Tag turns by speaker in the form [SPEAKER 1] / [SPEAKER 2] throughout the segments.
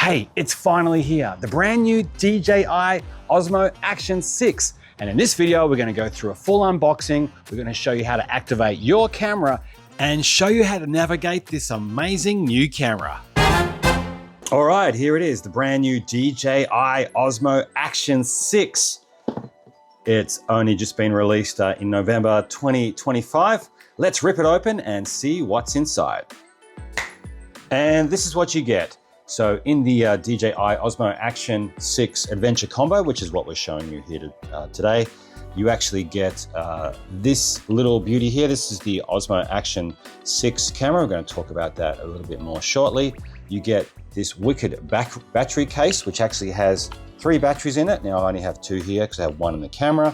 [SPEAKER 1] Hey, it's finally here, the brand new DJI Osmo Action 6. And in this video, we're gonna go through a full unboxing. We're gonna show you how to activate your camera and show you how to navigate this amazing new camera. All right, here it is, the brand new DJI Osmo Action 6. It's only just been released in November 2025. Let's rip it open and see what's inside. And this is what you get. So in the DJI Osmo Action 6 Adventure Combo, which is what we're showing you here today, you actually get this little beauty here. This is the Osmo Action 6 camera. We're going to talk about that a little bit more shortly. You get this wicked battery case, which actually has 3 batteries in it. Now I only have 2 here because I have 1 in the camera.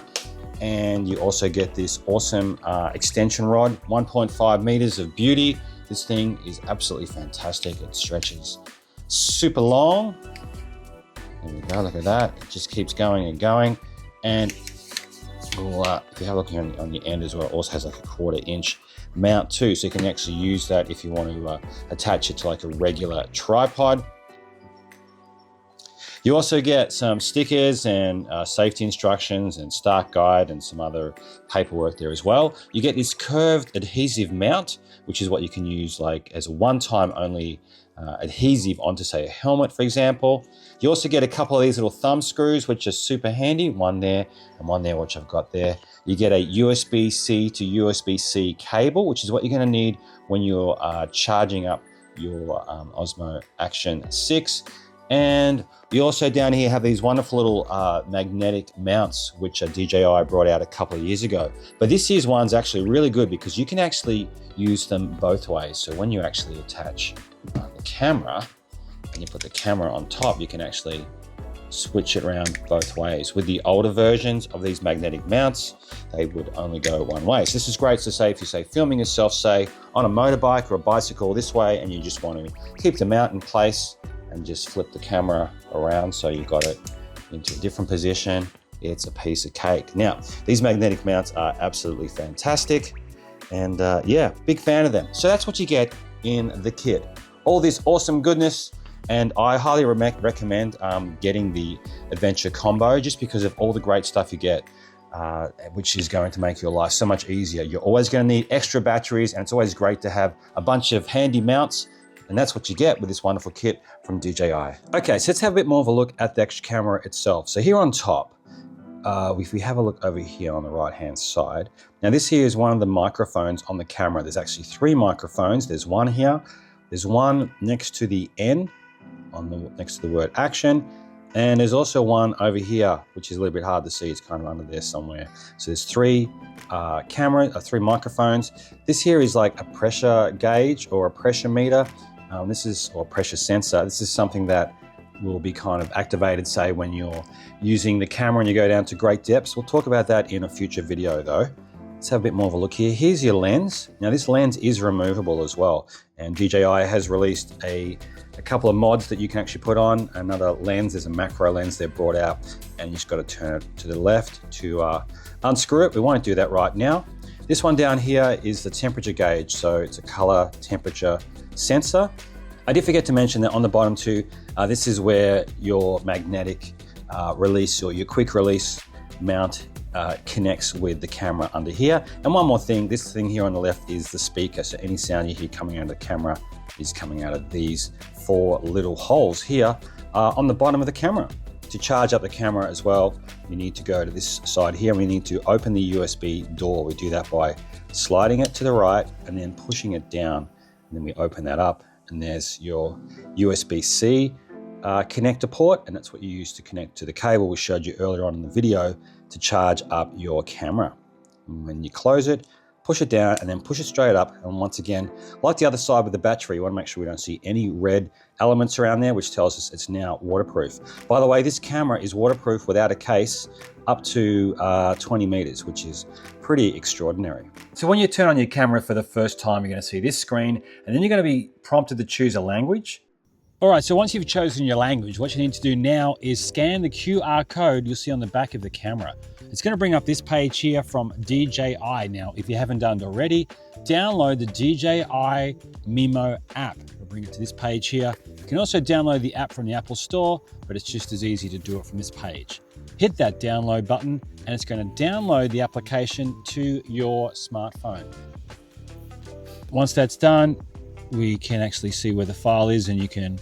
[SPEAKER 1] And you also get this awesome extension rod, 1.5 meters of beauty. This thing is absolutely fantastic. It stretches super long. There we go, look at that. It just keeps going and going. And if you have a look on the end as well, it also has like a 1/4 inch mount too. So you can actually use that if you want to attach it to like a regular tripod. You also get some stickers and safety instructions and start guide and some other paperwork there as well. You get this curved adhesive mount, which is what you can use like as a one-time only adhesive onto say a helmet, for example. You also get a couple of these little thumb screws, which are super handy. One there and one there, which I've got there. You get a USB-C to USB-C cable, which is what you're gonna need when you're charging up your Osmo Action 6. And we also down here have these wonderful little magnetic mounts, which DJI brought out a couple of years ago. But this year's one's actually really good because you can actually use them both ways. So when you actually attach the camera and you put the camera on top, you can actually switch it around both ways. With the older versions of these magnetic mounts, they would only go one way. So this is great to say if you say filming yourself, say on a motorbike or a bicycle this way, and you just want to keep the mount in place and just flip the camera around so you got it into a different position. It's a piece of cake. Now, these magnetic mounts are absolutely fantastic. And yeah, big fan of them. So that's what you get in the kit. All this awesome goodness. And I highly recommend getting the Adventure Combo just because of all the great stuff you get, which is going to make your life so much easier. You're always going to need extra batteries, and it's always great to have a bunch of handy mounts. And that's what you get with this wonderful kit from DJI. Okay, so let's have a bit more of a look at the actual camera itself. So here on top, if we have a look over here on the right-hand side, now this here is one of the microphones on the camera. There's actually 3 microphones. There's one here, there's one next to the N, next to the word action, and there's also one over here, which is a little bit hard to see. It's kind of under there somewhere. So there's 3 3 microphones. This here is like a pressure gauge or a pressure meter. Or pressure sensor. This is something that will be kind of activated, say, when you're using the camera and you go down to great depths. We'll talk about that in a future video though. Let's have a bit more of a look here. Here's your lens. Now this lens is removable as well. And DJI has released a couple of mods that you can actually put on. Another lens, there's a macro lens they've brought out, and you just got to turn it to the left to unscrew it. We won't do that right now. This one down here is the temperature gauge. So it's a color temperature sensor. I did forget to mention that on the bottom too, this is where your magnetic release or your quick release mount connects with the camera under here. And one more thing, this thing here on the left is the speaker. So any sound you hear coming out of the camera is coming out of these 4 little holes here on the bottom of the camera. To charge up the camera as well, you need to go to this side here. We need to open the USB door. We do that by sliding it to the right and then pushing it down. And then we open that up and there's your USB-C connector port, and that's what you use to connect to the cable we showed you earlier on in the video to charge up your camera. And when you close it, push it down and then push it straight up. And once again, like the other side with the battery, you want to make sure we don't see any red elements around there, which tells us it's now waterproof. By the way, this camera is waterproof without a case up to 20 meters, which is pretty extraordinary. So when you turn on your camera for the first time, you're going to see this screen, and then you're going to be prompted to choose a language. All right, so once you've chosen your language, what you need to do now is scan the QR code you'll see on the back of the camera. It's going to bring up this page here from DJI. Now, if you haven't done it already, download the DJI Mimo app.
[SPEAKER 2] It'll bring it to this page here. You can also download the app from the Apple Store, but it's just as easy to do it from this page. Hit that download button and it's going to download the application to your smartphone. Once that's done, we can actually see where the file is and you can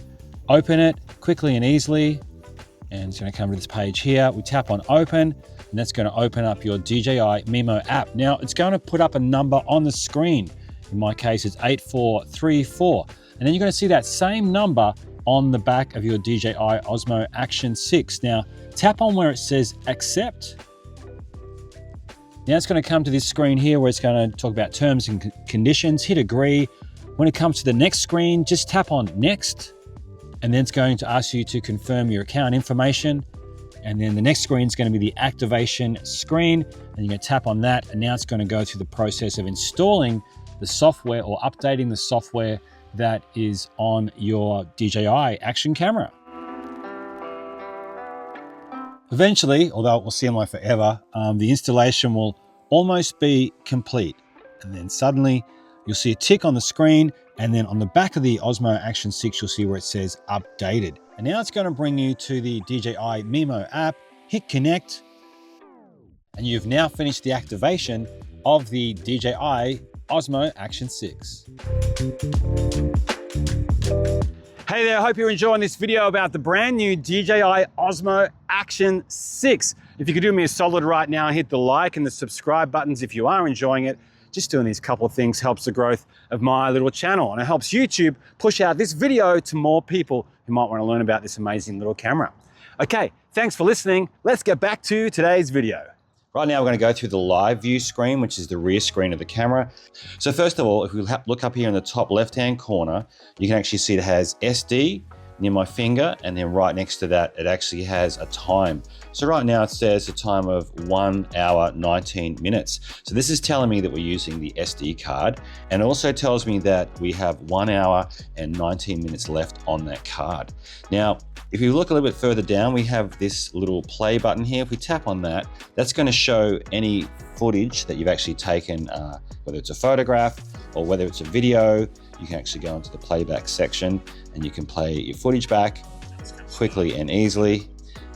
[SPEAKER 2] open it quickly and easily. And it's going to come to this page here. We tap on open and that's going to open up your DJI Mimo app. Now it's going to put up a number on the screen. In my case, it's 8434. And then you're going to see that same number on the back of your DJI Osmo Action 6. Now tap on where it says accept. Now it's going to come to this screen here where it's going to talk about terms and conditions. Hit agree. When it comes to the next screen, just tap on next. And then it's going to ask you to confirm your account information. And then the next screen is going to be the activation screen. And you're going to tap on that. And now it's going to go through the process of installing the software or updating the software that is on your DJI Action camera. Eventually, although it will seem like forever, the installation will almost be complete. And then suddenly you'll see a tick on the screen, and then on the back of the Osmo Action 6, you'll see where it says updated. And now it's going to bring you to the DJI Mimo app, hit connect, and you've now finished the activation of the DJI Osmo Action 6. Hey there, I hope you're enjoying this video about the brand new DJI Osmo Action 6. If you could do me a solid right now, hit the like and the subscribe buttons if you are enjoying it. Just doing these couple of things helps the growth of my little channel, and it helps YouTube push out this video to more people who might want to learn about this amazing little camera. Okay, thanks for listening. Let's get back to today's video.
[SPEAKER 1] Right now, we're going to go through the live view screen, which is the rear screen of the camera. So first of all, if we look up here in the top left-hand corner, you can actually see it has SD near my finger, and then right next to that, it actually has a time. So right now it says a time of 1 hour, 19 minutes. So this is telling me that we're using the SD card, and it also tells me that we have 1 hour and 19 minutes left on that card. Now, if you look a little bit further down, we have this little play button here. If we tap on that, that's going to show any footage that you've actually taken, whether it's a photograph or whether it's a video. You can actually go into the playback section and you can play your footage back quickly and easily.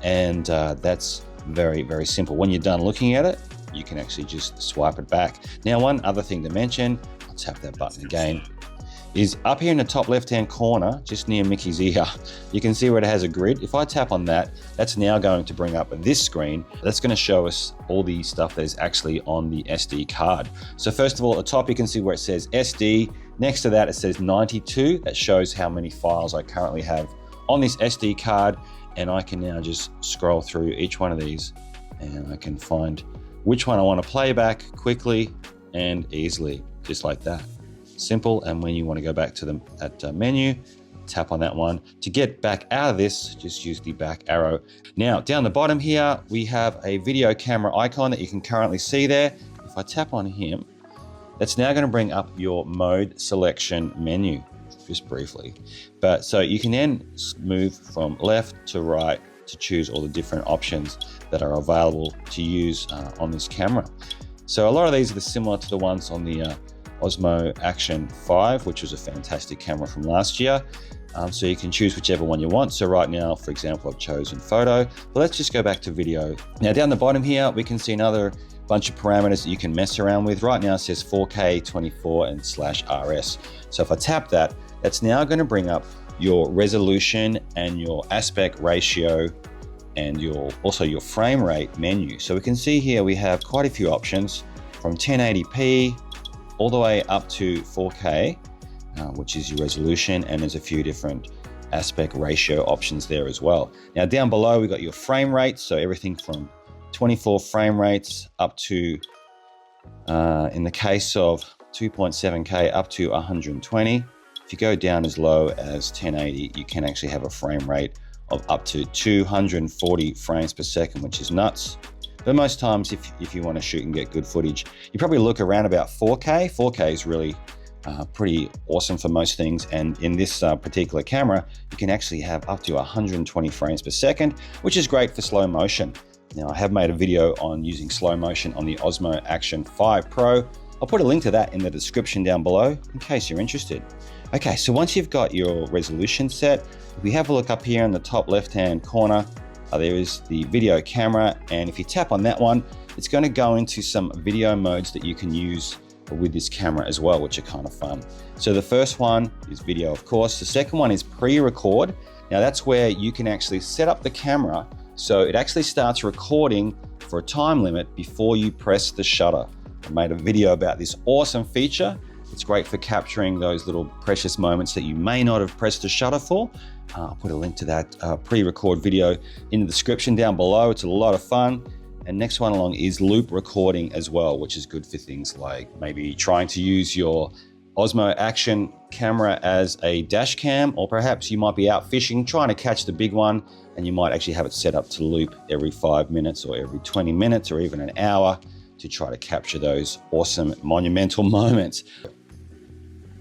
[SPEAKER 1] And that's very, very simple. When you're done looking at it, you can actually just swipe it back. Now, one other thing to mention, I'll tap that button again, is up here in the top left-hand corner, just near Mickey's ear, you can see where it has a grid. If I tap on that, that's now going to bring up this screen. That's going to show us all the stuff that is actually on the SD card. So first of all, at the top, you can see where it says SD. Next to that, it says 92. That shows how many files I currently have on this SD card. And I can now just scroll through each one of these and I can find which one I want to play back quickly and easily, just like that. Simple. And when you want to go back to that menu, tap on that one. To get back out of this, just use the back arrow. Now, down the bottom here, we have a video camera icon that you can currently see there. If I tap on him, that's now going to bring up your mode selection menu, just briefly. But so you can then move from left to right to choose all the different options that are available to use on this camera. So a lot of these are similar to the ones on the Osmo Action 5, which was a fantastic camera from last year. So you can choose whichever one you want. So right now, for example, I've chosen photo, but let's just go back to video. Now down the bottom here, we can see another bunch of parameters that you can mess around with. Right now it says 4K, 24 and /RS. So if I tap that, that's now going to bring up your resolution and your aspect ratio and also your frame rate menu. So we can see here we have quite a few options from 1080p all the way up to 4K, which is your resolution, and there's a few different aspect ratio options there as well. Now down below, we've got your frame rate, so everything from 24 frame rates up to, in the case of 2.7K, up to 120. If you go down as low as 1080, you can actually have a frame rate of up to 240 frames per second, which is nuts. But most times, if you want to shoot and get good footage, you probably look around about 4K. 4K is really pretty awesome for most things. And in this particular camera, you can actually have up to 120 frames per second, which is great for slow motion. Now, I have made a video on using slow motion on the Osmo Action 5 Pro. I'll put a link to that in the description down below in case you're interested. Okay, so once you've got your resolution set, if we have a look up here in the top left-hand corner, there is the video camera. And if you tap on that one, it's going to go into some video modes that you can use with this camera as well, which are kind of fun. So the first one is video, of course. The second one is pre-record. Now that's where you can actually set up the camera so it actually starts recording for a time limit before you press the shutter. I made a video about this awesome feature. It's great for capturing those little precious moments that you may not have pressed the shutter for. I'll put a link to that pre-record video in the description down below. It's a lot of fun. And next one along is loop recording as well, which is good for things like maybe trying to use your Osmo Action camera as a dash cam, or perhaps you might be out fishing trying to catch the big one, and you might actually have it set up to loop every 5 minutes or every 20 minutes or even an hour to try to capture those awesome monumental moments.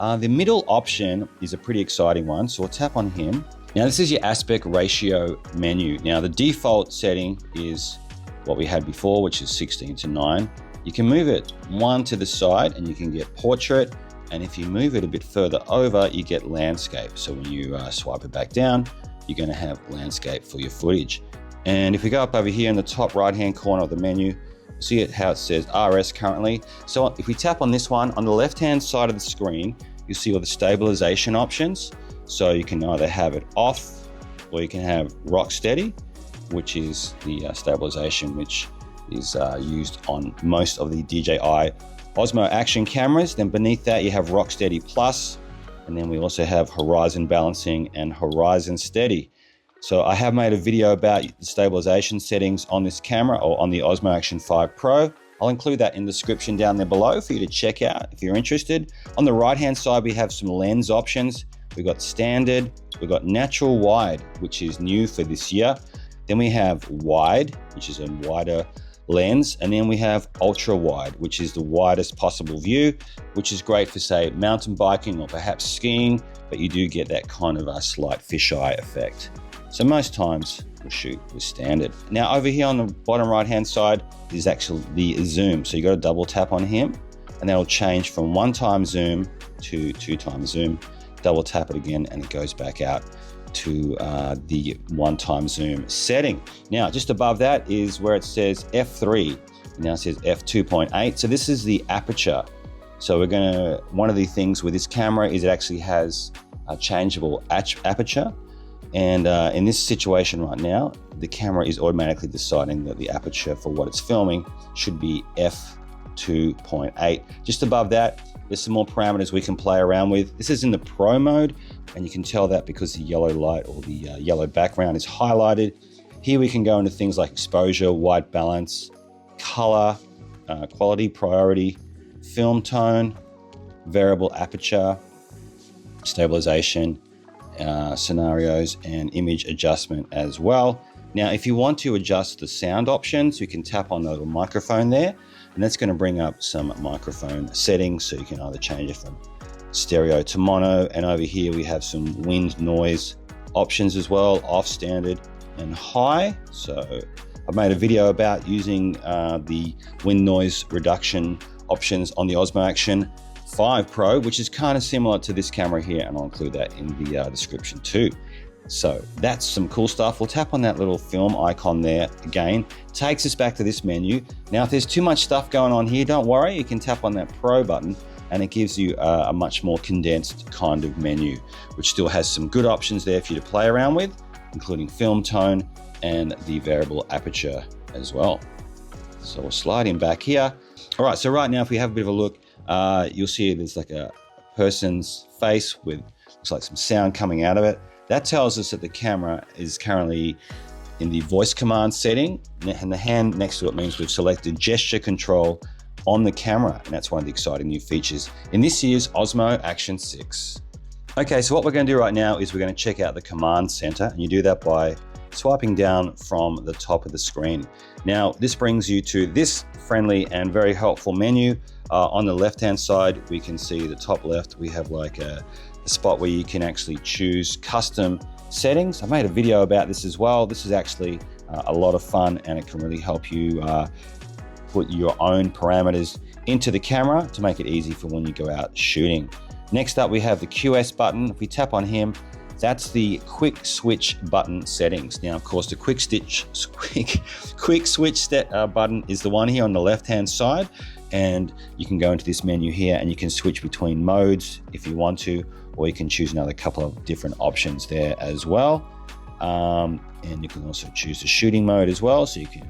[SPEAKER 1] The middle option is a pretty exciting one, so we'll tap on him. Now this is your aspect ratio menu. Now the default setting is what we had before, which is 16:9. You can move it one to the side and you can get portrait. And if you move it a bit further over, you get landscape. So when you swipe it back down, you're going to have landscape for your footage. And if we go up over here in the top right-hand corner of the menu, see how it says RS currently. So if we tap on this one, on the left-hand side of the screen, you'll see all the stabilization options. So you can either have it off or you can have rock steady, which is the stabilization which is used on most of the DJI Osmo Action cameras. Then beneath that you have Rock Steady Plus, and then we also have Horizon Balancing and Horizon Steady. So I have made a video about the stabilization settings on this camera or on the Osmo Action 5 Pro. I'll include that in the description down there below for you to check out if you're interested. On the right hand side we have some lens options. We've got standard, we've got natural wide, which is new for this year. Then we have wide, which is a wider lens, and then we have ultra wide, which is the widest possible view, which is great for say mountain biking or perhaps skiing, but you do get that kind of a slight fisheye effect. So most times we'll shoot with standard. Now over here on the bottom right hand side is actually the zoom. So you got to double tap on him and that'll change from 1x zoom to 2x zoom. Double tap it again and it goes back out to the 1x zoom setting. Now just above that is where it says f3. Now it says f2.8. So this is the aperture. So one of the things with this camera is it actually has a changeable aperture. And in this situation right now, the camera is automatically deciding that the aperture for what it's filming should be f2.8. Just above that, there's some more parameters we can play around with. This is in the Pro mode, and you can tell that because the yellow light or the yellow background is highlighted. Here we can go into things like exposure, white balance, color, quality, priority, film tone, variable aperture, stabilization, scenarios, and image adjustment as well. Now, if you want to adjust the sound options, you can tap on the little microphone there, and that's going to bring up some microphone settings. So you can either change it from stereo to mono, and over here we have some wind noise options as well, off, standard, and high. So I've made a video about using the wind noise reduction options on the Osmo Action 5 Pro, which is kind of similar to this camera here, and I'll include that in the description too. So that's some cool stuff. We'll tap on that little film icon there again, takes us back to this menu. Now if there's too much stuff going on here, don't worry, you can tap on that Pro button and it gives you a much more condensed kind of menu, which still has some good options there for you to play around with, including film tone and the variable aperture as well. So we'll slide him back here. All right, so right now if we have a bit of a look, you'll see there's like a person's face with looks like some sound coming out of it. That tells us that the camera is currently in the voice command setting, and the hand next to it means we've selected gesture control on the camera, and that's one of the exciting new features in this year's Osmo Action 6. Okay, so what we're going to do right now is we're going to check out the command center, and you do that by swiping down from the top of the screen. Now, this brings you to this friendly and very helpful menu. On the left-hand side, we can see the top left, we have like a spot where you can actually choose custom settings. I made a video about this as well. This is actually a lot of fun, and it can really help you put your own parameters into the camera to make it easy for when you go out shooting. Next up, we have the QS button. If we tap on him, that's the quick switch button settings. Now, of course, the quick switch button is the one here on the left-hand side, and you can go into this menu here and you can switch between modes if you want to, or you can choose another couple of different options there as well. And you can also choose the shooting mode as well, so you can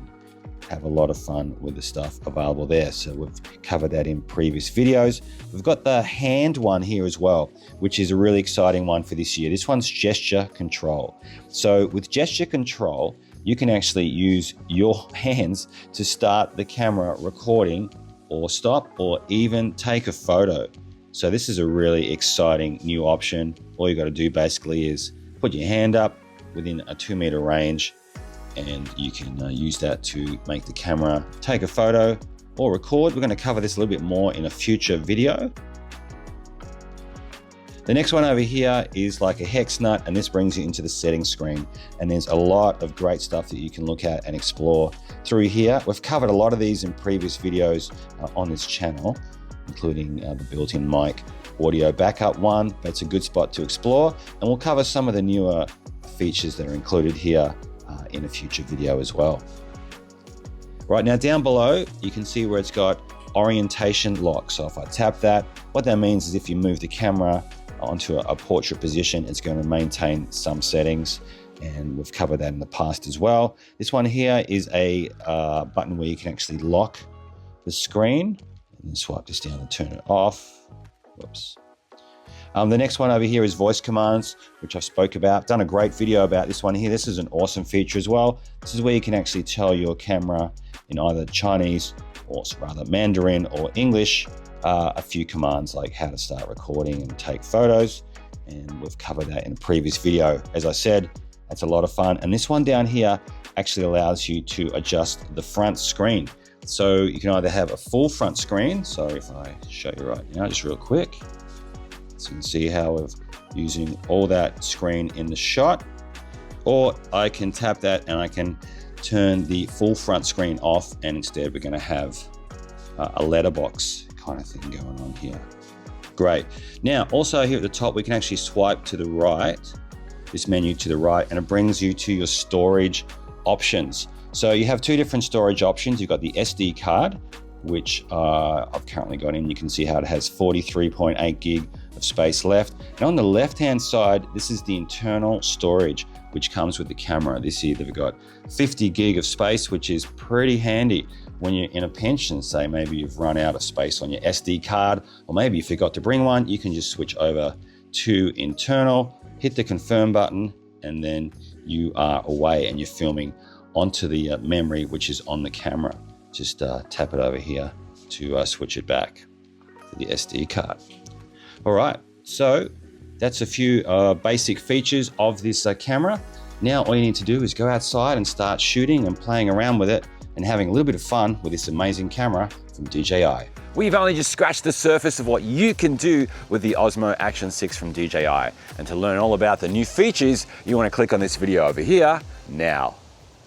[SPEAKER 1] have a lot of fun with the stuff available there. So we've covered that in previous videos. We've got the hand one here as well, which is a really exciting one for this year. This one's gesture control. So with gesture control, you can actually use your hands to start the camera recording or stop or even take a photo. So this is a really exciting new option. All you got to do basically is put your hand up within a 2-meter range, and you can use that to make the camera take a photo or record. We're going to cover this a little bit more in a future video. The next one over here is like a hex nut, and this brings you into the settings screen. And there's a lot of great stuff that you can look at and explore through here. We've covered a lot of these in previous videos on this channel, including the built-in mic audio backup one. That's a good spot to explore. And we'll cover some of the newer features that are included here in a future video as well. Right now, down below, you can see where it's got orientation lock. So if I tap that, what that means is if you move the camera onto a portrait position, it's going to maintain some settings, and we've covered that in the past as well. This one here is a button where you can actually lock the screen, and then swipe this down and turn it off. Whoops. The next one over here is voice commands, which I've spoke about. Done a great video about this one here. This is an awesome feature as well. This is where you can actually tell your camera in either Chinese or rather Mandarin or English a few commands like how to start recording and take photos. And we've covered that in a previous video. As I said, that's a lot of fun. And this one down here actually allows you to adjust the front screen. So you can either have a full front screen. So if I show you right now, just real quick, so you can see how we're using all that screen in the shot, or I can tap that and I can turn the full front screen off, and instead we're going to have a letterbox kind of thing going on here. Great. Now, also here at the top, we can actually swipe to the right, this menu to the right, and it brings you to your storage options. So you have two different storage options. You've got the SD card, which I've currently got in. You can see how it has 43.8 gig of space left. And on the left-hand side, this is the internal storage, which comes with the camera. This here, they've got 50 gig of space, which is pretty handy when you're in a pinch and say maybe you've run out of space on your SD card, or maybe you forgot to bring one. You can just switch over to internal, hit the confirm button, and then you are away and you're filming onto the memory, which is on the camera. Just tap it over here to switch it back to the SD card. All right, so that's a few basic features of this camera. Now all you need to do is go outside and start shooting and playing around with it and having a little bit of fun with this amazing camera from DJI. We've only just scratched the surface of what you can do with the Osmo Action 6 from DJI. And to learn all about the new features, you want to click on this video over here now.